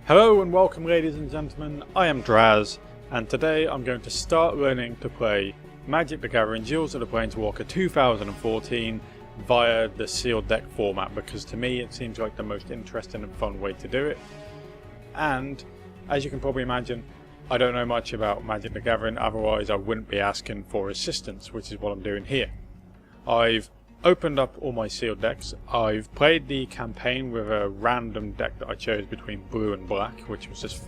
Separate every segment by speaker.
Speaker 1: Hello and welcome, ladies and gentlemen. I am Draz, and today I'm going to start learning to play Magic the Gathering Duels of the Planeswalker 2014 via the sealed deck format, because to me it seems like the most interesting and fun way to do it. And as you can probably imagine, I don't know much about Magic the Gathering, otherwise I wouldn't be asking for assistance, which is what I'm doing here. I've opened up all my sealed decks. I've played the campaign with a random deck that I chose between blue and black, which was just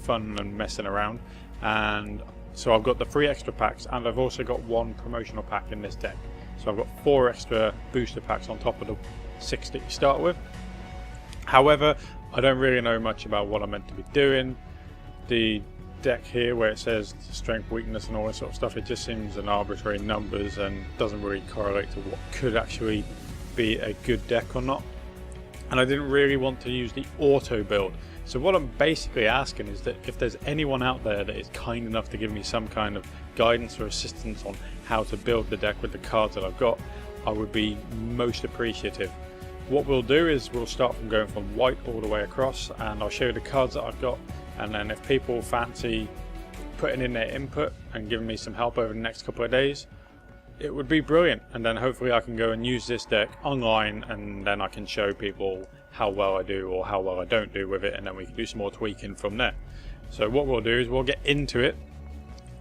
Speaker 1: fun and messing around. And so I've got the 3 extra packs, and I've also got 1 promotional pack in this deck. So I've got 4 extra booster packs on top of the 6 that you start with. However, I don't really know much about what I'm meant to be doing. The deck here where it says strength, weakness and all that sort of stuff, it just seems an arbitrary numbers and doesn't really correlate to what could actually be a good deck or not. And I didn't really want to use the auto build. So what I'm basically asking is that if there's anyone out there that is kind enough to give me some kind of guidance or assistance on how to build the deck with the cards that I've got, I would be most appreciative. What we'll do is we'll start from going from white all the way across, and I'll show you the cards that I've got, and then if people fancy putting in their input and giving me some help over the next couple of days, it would be brilliant. And then hopefully I can go and use this deck online, and then I can show people how well I do or how well I don't do with it, and then we can do some more tweaking from there. So what we'll do is we'll get into it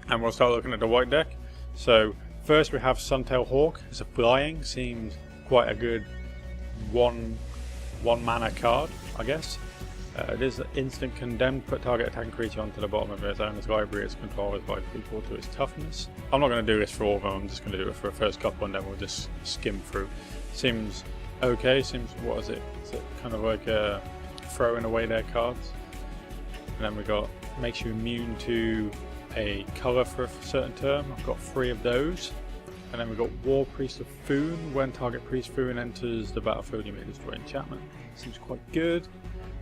Speaker 1: and we'll start looking at the white deck. So first we have Suntail Hawk. It's a flying, seems quite a good one mana card, I guess. It is instant condemned. Put target attacking creature onto the bottom of its owner's library. Its control is by equal to its toughness. I'm not going to do this for all of them. I'm just going to do it for the first couple, and then we'll just skim through. Seems okay. Seems, what is it? Is it kind of like throwing away their cards? And then we got makes you immune to a color for a certain term. I've got 3 of those. And then we've got War Priest of Foon. When target Priest Foon enters the battlefield, you may destroy enchantment. Seems quite good.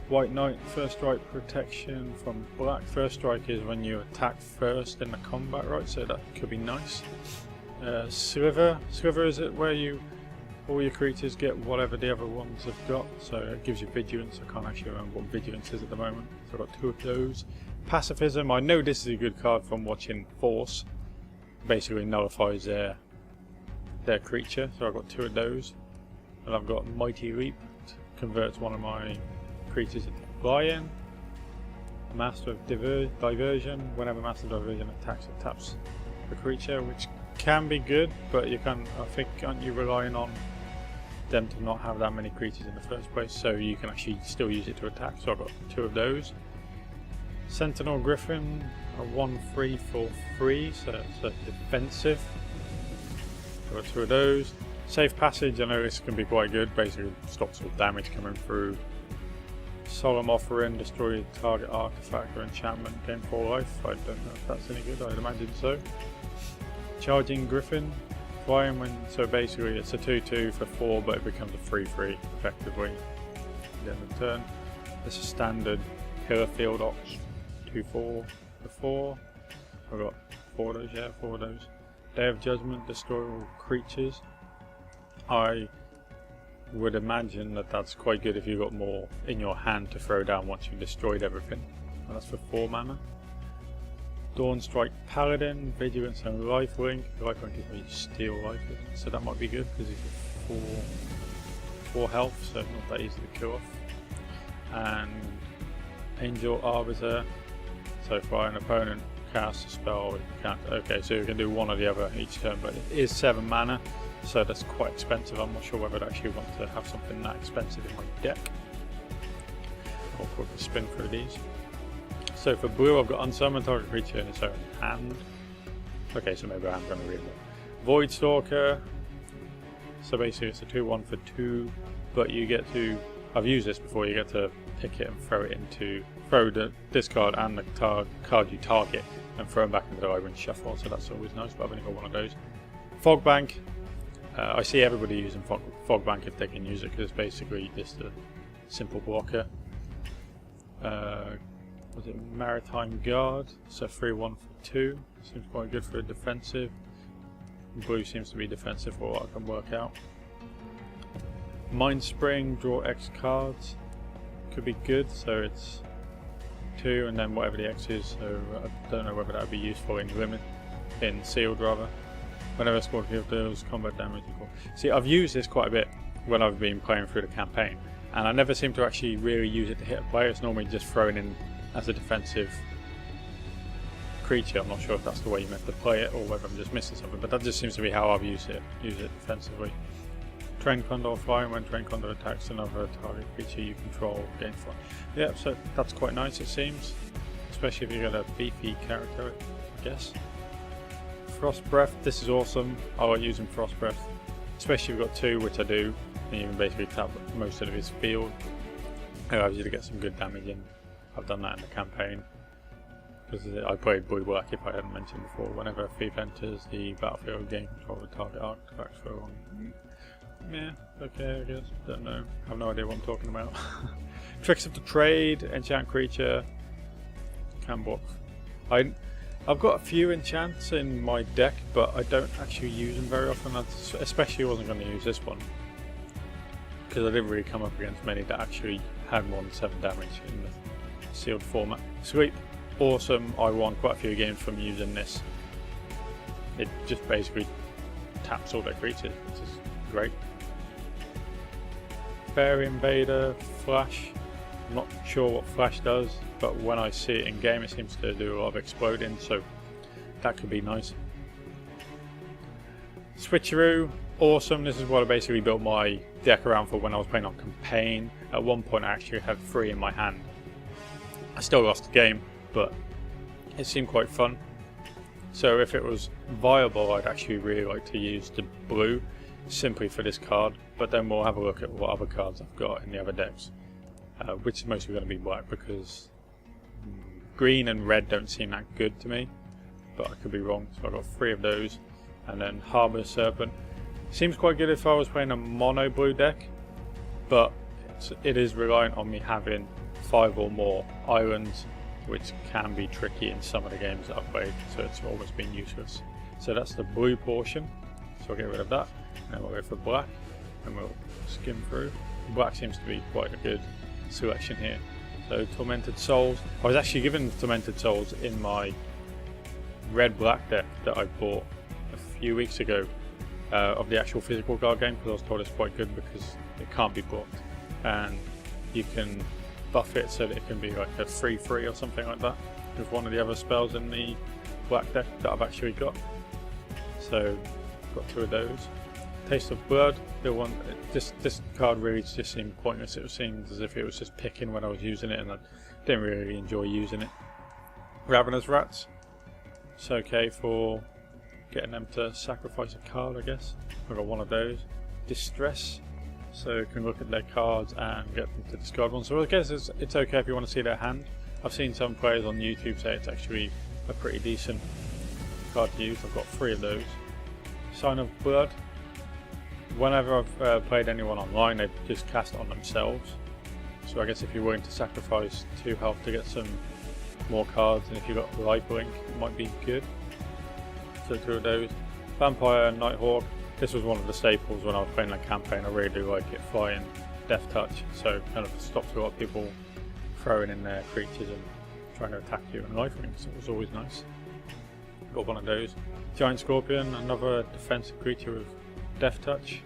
Speaker 1: White Knight, first strike protection from black. First strike is when you attack first in the combat, right? So that could be nice. Sliver is it where all your creatures get whatever the other ones have got. So it gives you vigilance. I can't actually remember what vigilance is at the moment. So I've got 2 of those. Pacifism, I know this is a good card from watching Force. Basically nullifies their creature. So I've got 2 of those. And I've got Mighty Leap, converts one of my creatures into fly-in. Master of Diversion. Whenever Master of Diversion attacks, it taps the creature, which can be good, but you can, I think, aren't you relying on them to not have that many creatures in the first place, so you can actually still use it to attack. So I've got 2 of those. Sentinel Griffin, a 1/3 for free, so it's a defensive. I've got 2 of those. Safe Passage, I know this can be quite good, basically stops all damage coming through. Solemn Offering, destroy target artifact or enchantment, gain 4 life. I don't know if that's any good, I'd imagine so. Charging Griffin, flying when, so basically it's a 2/2 for 4, but it becomes a 3/3 effectively at the end of the turn. This is standard Pillar Field Ox, 2/4 for 4. I've got 4 of those, yeah, 4 of those. Day of Judgment, destroy all creatures. I would imagine that that's quite good if you've got more in your hand to throw down once you've destroyed everything. And that's for 4 mana. Dawnstrike Paladin, Vigilance and Lifelink. Lifelink gives me steal life, so that might be good because he's 4 health, so not that easy to kill off. And Angel Arbiter, so for an opponent casts a spell, you can't. Okay, so you can do one or the other each turn, but it is 7 mana. So that's quite expensive. I'm not sure whether I'd actually want to have something that expensive in my deck. I'll quickly spin through these. So for blue, I've got Unsummon target creature in its own hand. Okay, so maybe I'm going to read more. Voidstalker. So basically it's a 2/1 for 2, but you get to, I've used this before, you get to pick it and throw the discard and the card you target and throw them back into the library and shuffle, so that's always nice, but I've only got 1 of those. Fogbank. I see everybody using Fogbank if they can use it, because it's basically just a simple blocker. Was it Maritime Guard? So 3/1 for 2. Seems quite good for a defensive. Blue seems to be defensive for what I can work out. Mind Spring, draw X cards. Could be good, so it's 2 and then whatever the X is, so I don't know whether that would be useful in sealed rather. Whenever a squad kill deals combat damage equal. See, I've used this quite a bit when I've been playing through the campaign, and I never seem to actually really use it to hit a player. It's normally just thrown in as a defensive creature. I'm not sure if that's the way you meant to play it or whether I'm just missing something, but that just seems to be how I've used it defensively. Train Condor flying. When Train Condor attacks another target creature you control, gain fly. Yeah, so that's quite nice it seems, especially if you get a beefy character, I guess. Frost Breath, this is awesome. I like using Frost Breath, especially if you've got 2, which I do, and you can basically tap most of his field. It allows you to get some good damage in. I've done that in the campaign, because I played Blue Black, if I hadn't mentioned before. Whenever a thief enters the battlefield, gain control of the target artifacts for a long. Yeah, okay, I guess. Don't know. I have no idea what I'm talking about. Tricks of the Trade, enchant creature, can block. I've got a few enchants in my deck, but I don't actually use them very often. I especially wasn't going to use this one, because I didn't really come up against many that actually had more than 7 damage in the sealed format. Sweep, awesome. I won quite a few games from using this. It just basically taps all their creatures, which is great. Fairy Invader, Flash. I'm not sure what Flash does, but when I see it in game it seems to do a lot of exploding, so that could be nice. Switcheroo, awesome. This is what I basically built my deck around for when I was playing on campaign. At one point I actually had 3 in my hand. I still lost the game, but it seemed quite fun. So if it was viable, I'd actually really like to use the blue simply for this card, but then we'll have a look at what other cards I've got in the other decks, which is mostly going to be black, because green and red don't seem that good to me, but I could be wrong. So I've got 3 of those, and then Harbour Serpent seems quite good if I was playing a mono blue deck, but it is reliant on me having 5 or more islands, which can be tricky in some of the games that I've played, so it's almost been useless. So that's the blue portion, so I'll get rid of that, and then we'll go for black, and we'll skim through. Black seems to be quite a good selection here. So Tormented Souls, I was actually given Tormented Souls in my red-black deck that I bought a few weeks ago of the actual physical card game, because I was told it's quite good because it can't be blocked, and you can buff it so that it can be like a 3/3 or something like that with one of the other spells in the black deck that I've actually got. So got 2 of those. Taste of Blood, the one, this card really just seemed pointless. It seemed as if it was just picking when I was using it, and I didn't really enjoy using it. Ravenous Rats, it's okay for getting them to sacrifice a card, I guess. I've got 1 of those. Distress, so you can look at their cards and get them to discard one. So I guess it's okay if you want to see their hand. I've seen some players on YouTube say it's actually a pretty decent card to use. I've got 3 of those. Sign of Blood. Whenever I've played anyone online, they just cast it on themselves. So I guess if you're willing to sacrifice 2 health to get some more cards, and if you've got Lifelink, it might be good. So 2 of those. Vampire Nighthawk. This was one of the staples when I was playing that campaign. I really do like it. Flying, Death Touch, so kind of stops a lot of people throwing in their creatures and trying to attack you. And Lifelink, so it was always nice. Got 1 of those. Giant Scorpion, another defensive creature with Death Touch.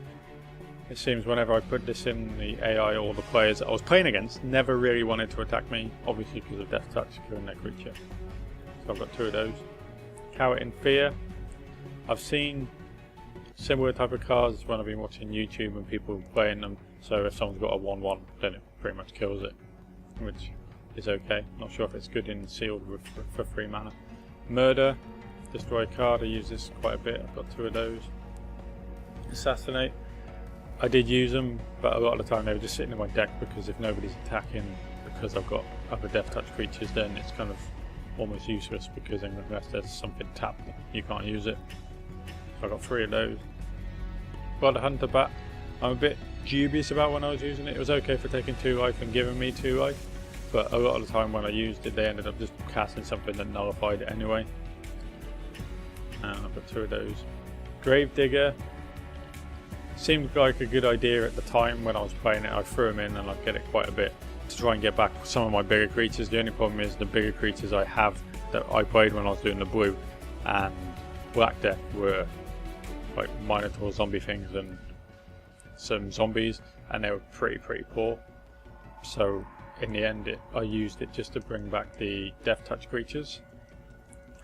Speaker 1: It seems whenever I put this in, the AI or the players that I was playing against never really wanted to attack me, obviously because of Death Touch killing their creature. So I've got 2 of those. Cower in Fear. I've seen similar type of cards when I've been watching YouTube and people playing them, so if someone's got a 1/1 then it pretty much kills it, which is okay. Not sure if it's good in sealed for 3 mana. Murder, destroy a card, I use this quite a bit, I've got 2 of those. Assassinate, I did use them, but a lot of the time they were just sitting in my deck, because if nobody's attacking because I've got other Death Touch creatures, then it's kind of almost useless, because unless there's something tapped you can't use it. So I got 3 of those. Blood Hunter Bat, I'm a bit dubious about when I was using it. It was okay for taking 2 life and giving me 2 life, but a lot of the time when I used it they ended up just casting something that nullified it anyway. And I've got 2 of those. Gravedigger, seemed like a good idea at the time when I was playing it. I threw them in and I'd get it quite a bit, to try and get back some of my bigger creatures. The only problem is the bigger creatures I have that I played when I was doing the blue and black deck were like Minotaur zombie things and some zombies, and they were pretty poor. So in the end I used it just to bring back the death touch creatures,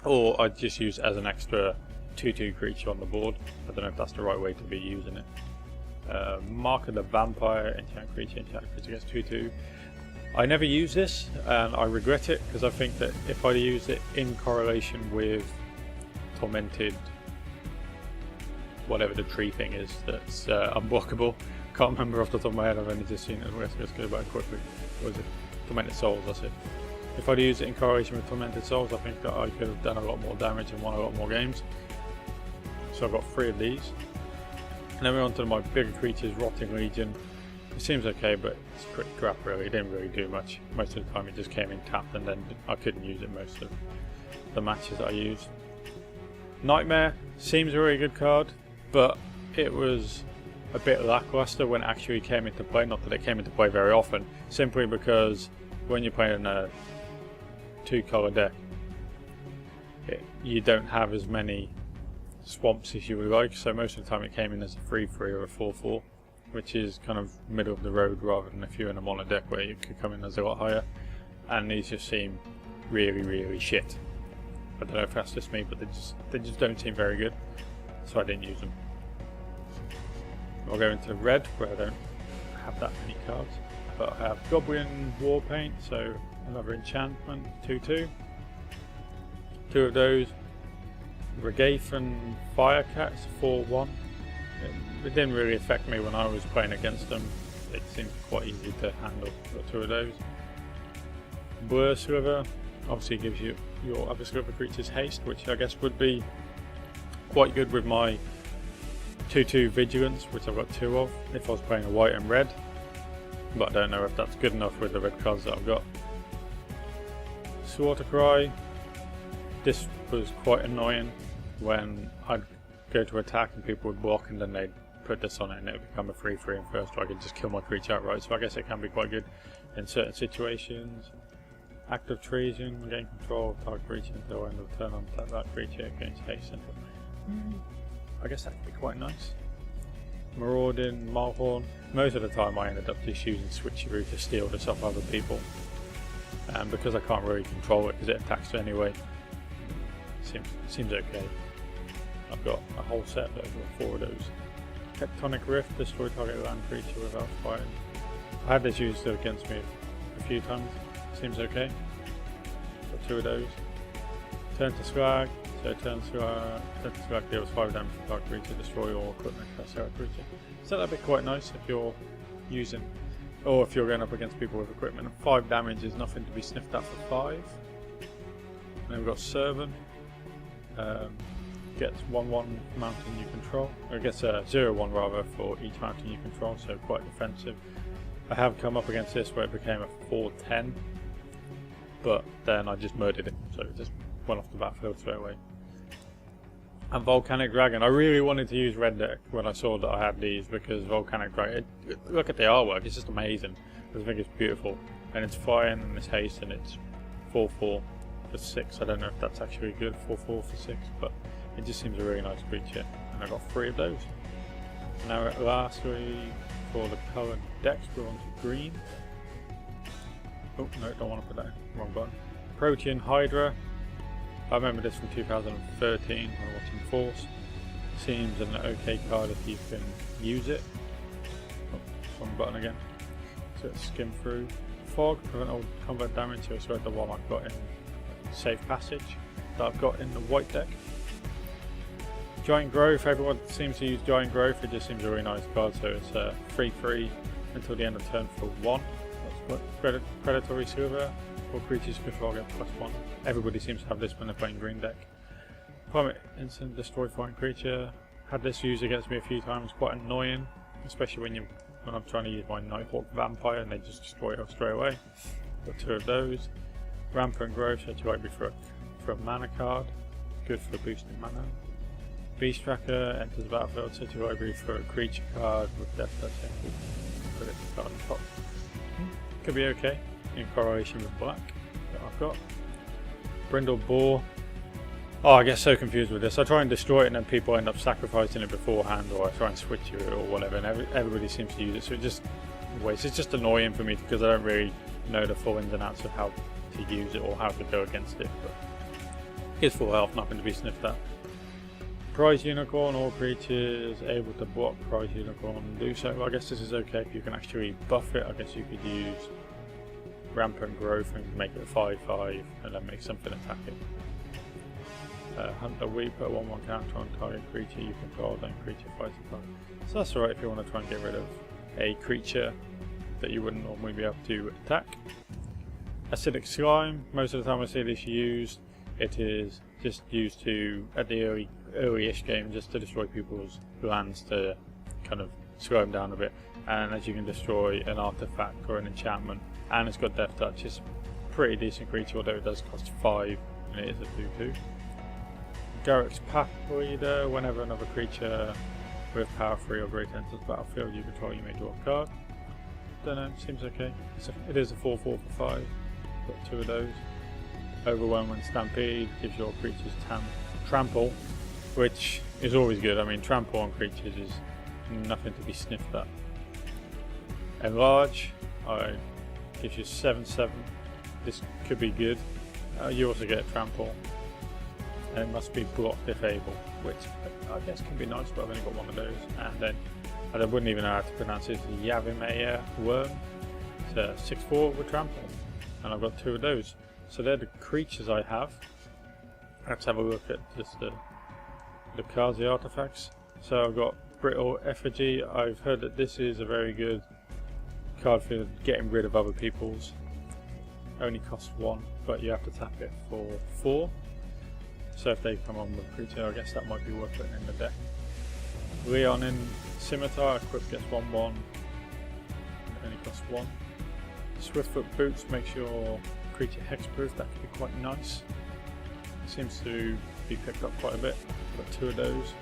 Speaker 1: or I just use it as an extra 2/2 creature on the board. I don't know if that's the right way to be using it. Mark of the Vampire, enchant creature gets 2/2. I never use this and I regret it, because I think that if I used it in correlation with Tormented, whatever the tree thing is that's unblockable, can't remember off the top of my head, I've only just seen it. Let's go back quickly. What was it? Tormented Souls, that's it. If I'd used it in correlation with Tormented Souls, I think that I could have done a lot more damage and won a lot more games. So I've got 3 of these. And then we're on to my bigger creatures, Rotting Legion. It seems okay, but it's pretty crap really. It didn't really do much. Most of the time it just came in tapped, and then I couldn't use it most of the matches that I used. Nightmare seems a really good card, but it was a bit lackluster when it actually came into play. Not that it came into play very often, simply because when you're playing a 2-color deck, you don't have as many swamps as you would like, so most of the time it came in as a 3/3 or a 4/4, which is kind of middle of the road, rather than if you're in a mono deck where you could come in as a lot higher. And these just seem really shit. I don't know if that's just me, but they just don't seem very good, so I didn't use them. I'll go into red, where I don't have that many cards, but I have Goblin Warpaint, so another enchantment, 2/2. 2 of those. Regathan Firecat, 4/1. It didn't really affect me when I was playing against them. It seemed quite easy to handle. Got 2 of those. Blur Sliver obviously gives you your other Sliver creatures haste, which I guess would be quite good with my 2/2 Vigilance, which I've got 2 of if I was playing a white and red, but I don't know if that's good enough with the red cards that I've got. Slaughter Cry. This was quite annoying when I'd go to attack and people would block, and then they'd put this on it and it would become a 3/3 and first, so I could just kill my creature outright. So I guess it can be quite good in certain situations. Act of Treason, gain control of target creature until end of turn, untap that creature, gains haste. I guess that could be quite nice. Marauding Mulhorn. Most of the time I ended up just using Switcheroo to steal this off other people, and because I can't really control it because it attacks anyway, seems okay. I've got a whole set, but I've got 4 of those. Tectonic Rift, destroy target land creature without fighting. I had this used against me a few times. Seems okay. Got 2 of those. Turn to Slag. So turn to Slag deals 5 damage to target creature, destroy all equipment that's target creature. So that'd be quite nice if you're using, or if you're going up against people with equipment. 5 damage is nothing to be sniffed at for 5. And then we've got Servant. Gets 1/1 mountain you control. Or it gets a 0/1 rather for each mountain you control, so quite defensive. I have come up against this where it became a 4/10, but then I just murdered it, so it just went off the battlefield straight away. And Volcanic Dragon. I really wanted to use red deck when I saw that I had these, because Volcanic Dragon, look at the artwork, it's just amazing. I think it's beautiful, and it's flying and it's haste, and it's 4/4 for 6. I don't know if that's actually good, 4/4 for 6, but it just seems a really nice creature, and I got 3 of those. Now lastly, for the coloured decks, we're on to green. Oh no, don't want to put that in, wrong button. Protean Hydra. I remember this from 2013 when watching Force. Seems an okay card if you can use it. Oh, wrong button again. So let's skim through. Fog, prevent all combat damage, so it's like the one I've got in Safe Passage that I've got in the white deck. Giant Growth, everyone seems to use Giant Growth, it just seems a really nice card, so it's 3/3 until the end of turn for 1. That's Predatory Silver, all creatures control get +1. Everybody seems to have this when they're playing green deck. Plummet Instant, destroy foreign creature. Had this used against me a few times, quite annoying, especially when I'm trying to use my Nighthawk Vampire and they just destroy it straight away. Got 2 of those. Rampant Growth, so you like me for a mana card, good for boosting mana. Beast Tracker enters the battlefield, set your library for a creature card with Death Touch. Put it on top. could be okay in correlation with black that I've got. Brindle Boar. Oh, I get so confused with this. I try and destroy it and then people end up sacrificing it beforehand, or I try and switch it or whatever, and everybody seems to use it, so it just wastes. It's just annoying for me because I don't really know the full ins and outs of how to use it or how to go against it, but it's full health, nothing to be sniffed at. Prize Unicorn, all creatures able to block Prize Unicorn do so. Well, I guess this is okay if you can actually buff it. I guess you could use Rampant Growth and make it a 5/5 and then make something attack it. Hunt the Weeper, 1/1 counter on target creature you control, then creature fights the target. So that's alright if you want to try and get rid of a creature that you wouldn't normally be able to attack. Acidic Slime, most of the time I see this used, it is just used to, at the early-ish game, just to destroy people's lands to kind of slow them down a bit. And as you can destroy an artifact or an enchantment, and it's got Death Touch, it's a pretty decent creature, although it does cost 5 and it is a 2/2. Garrick's Path Leader, whenever another creature with power 3 or greater enters the battlefield you control, you may draw a card. Don't know, seems okay. It is a 4/4 for 5. Got 2 of those. Overwhelming Stampede gives your creatures trample, which is always good. I mean, trample on creatures is nothing to be sniffed at. Enlarge gives you 7/7. This could be good. You also get trample. And it must be blocked if able, which I guess can be nice, but I've only got one of those. And then I wouldn't even know how to pronounce it. The Yavimaya Worm. It's a 6/4 with trample, and I've got 2 of those. So they're the creatures I have. Let's have a look at just the cards, the artifacts. So I've got Brittle Effigy. I've heard that this is a very good card for getting rid of other people's. Only costs 1, but you have to tap it for 4. So if they come on with a creature, I guess that might be worth putting in the deck. Leonin Scimitar, equip gets 1/1. Only costs 1. Swiftfoot Boots makes your creature hexproof, that could be quite nice. Seems to be picked up quite a bit. Got 2 of those.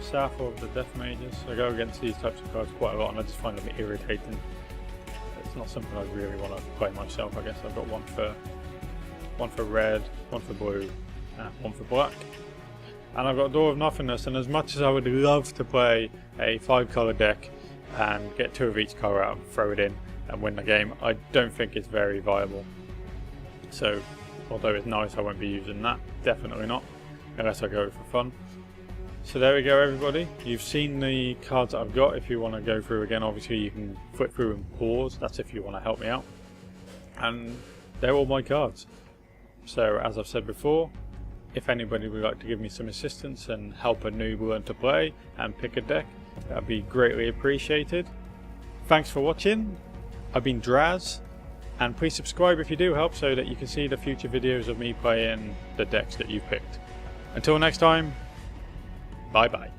Speaker 1: South of the Death Mages. I go against these types of cards quite a lot and I just find them irritating. It's not something I really want to play myself. I guess I've got one for red, one for blue, and one for black. And I've got Door of Nothingness, and as much as I would love to play a 5-colour deck and get 2 of each colour out and throw it in and win the game, I don't think it's very viable. So although it's nice, I won't be using that, definitely not, unless I go for fun. So there we go everybody, you've seen the cards that I've got. If you want to go through again, obviously you can flip through and pause, that's if you want to help me out. And they're all my cards. So as I've said before, if anybody would like to give me some assistance and help a noob learn to play and pick a deck, that would be greatly appreciated. Thanks for watching, I've been Draz, and please subscribe if you do help so that you can see the future videos of me playing the decks that you've picked. Until next time, bye bye.